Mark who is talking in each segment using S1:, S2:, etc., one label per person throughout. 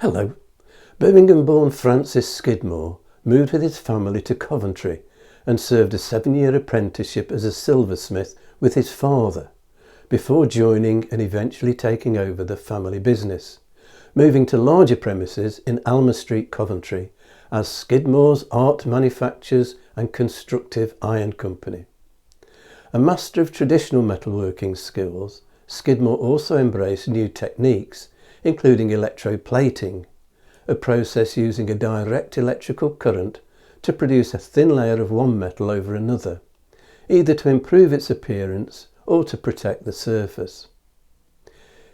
S1: Hello. Birmingham-born Francis Skidmore moved with his family to Coventry and served a 7-year apprenticeship as a silversmith with his father, before joining and eventually taking over the family business, moving to larger premises in Alma Street, Coventry, as Skidmore's Art Manufactures and Constructive Iron Company. A master of traditional metalworking skills, Skidmore also embraced new techniques, including electroplating, a process using a direct electrical current to produce a thin layer of one metal over another, either to improve its appearance or to protect the surface.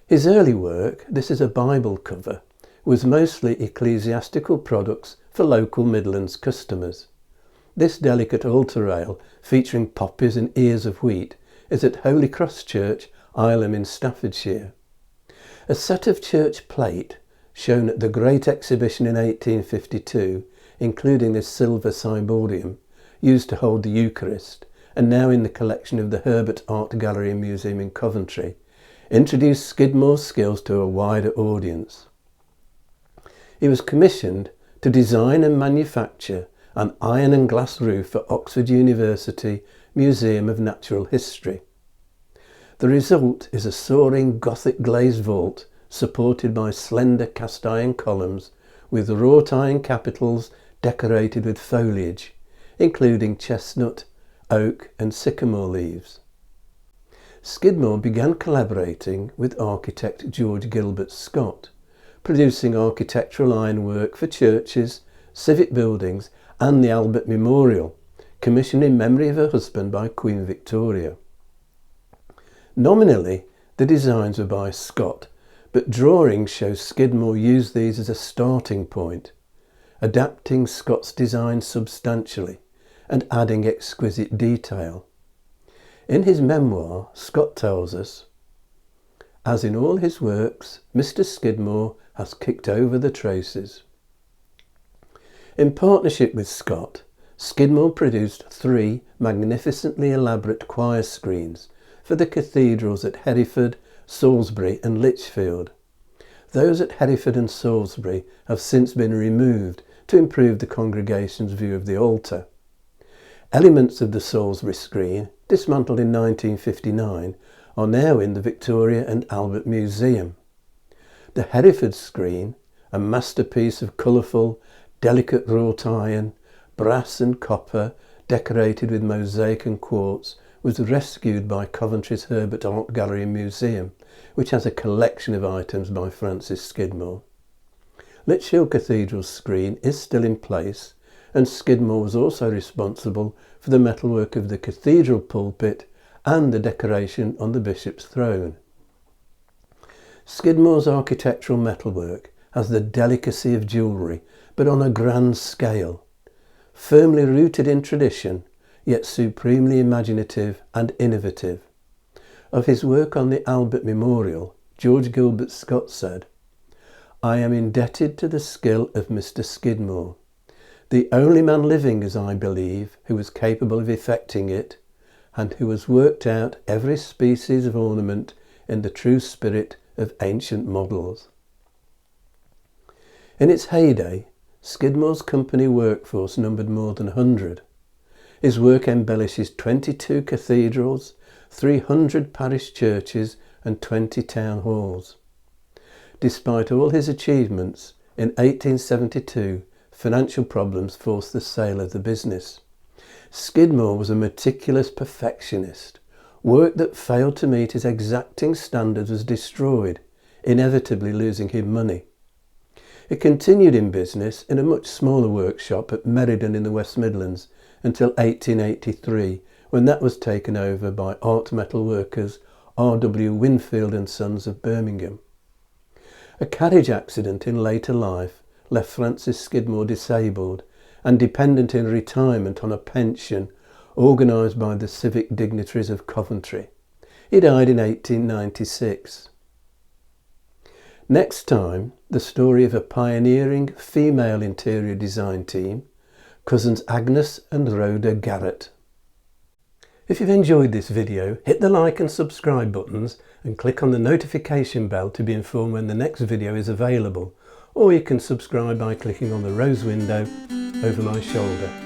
S1: His early work, this is a Bible cover, was mostly ecclesiastical products for local Midlands customers. This delicate altar rail, featuring poppies and ears of wheat, is at Holy Cross Church, Ileham in Staffordshire. A set of church plate, shown at the Great Exhibition in 1852, including this silver ciborium, used to hold the Eucharist, and now in the collection of the Hereford Art Gallery and Museum in Coventry, introduced Skidmore's skills to a wider audience. He was commissioned to design and manufacture an iron and glass roof for Oxford University Museum of Natural History. The result is a soaring Gothic glazed vault supported by slender cast iron columns with wrought iron capitals decorated with foliage, including chestnut, oak and sycamore leaves. Skidmore began collaborating with architect George Gilbert Scott, producing architectural ironwork for churches, civic buildings and the Albert Memorial, commissioned in memory of her husband by Queen Victoria. Nominally, the designs were by Scott, but drawings show Skidmore used these as a starting point, adapting Scott's design substantially and adding exquisite detail. In his memoir, Scott tells us, "As in all his works, Mr. Skidmore has kicked over the traces." In partnership with Scott, Skidmore produced 3 magnificently elaborate choir screens for the cathedrals at Hereford, Salisbury and Lichfield. Those at Hereford and Salisbury have since been removed to improve the congregation's view of the altar. Elements of the Salisbury screen, dismantled in 1959, are now in the Victoria and Albert Museum. The Hereford screen, a masterpiece of colourful, delicate wrought iron, brass and copper, decorated with mosaic and quartz, was rescued by Coventry's Hereford Art Gallery and Museum, which has a collection of items by Francis Skidmore. Lichfield Cathedral's screen is still in place, and Skidmore was also responsible for the metalwork of the cathedral pulpit and the decoration on the bishop's throne. Skidmore's architectural metalwork has the delicacy of jewellery, but on a grand scale, firmly rooted in tradition, yet supremely imaginative and innovative. Of his work on the Albert Memorial, George Gilbert Scott said, "I am indebted to the skill of Mr. Skidmore, the only man living, as I believe, who was capable of effecting it, and who has worked out every species of ornament in the true spirit of ancient models." In its heyday, Skidmore's company workforce numbered more than 100. His work embellishes 22 cathedrals, 300 parish churches and 20 town halls. Despite all his achievements, in 1872 financial problems forced the sale of the business. Skidmore was a meticulous perfectionist. Work that failed to meet his exacting standards was destroyed, inevitably losing him money. It continued in business in a much smaller workshop at Meriden in the West Midlands until 1883, when that was taken over by art metal workers R.W. Winfield and Sons of Birmingham. A carriage accident in later life left Francis Skidmore disabled and dependent in retirement on a pension organised by the civic dignitaries of Coventry. He died in 1896. Next time, the story of a pioneering female interior design team, cousins Agnes and Rhoda Garrett. If you've enjoyed this video, hit the like and subscribe buttons and click on the notification bell to be informed when the next video is available. or you can subscribe by clicking on the rose window over my shoulder.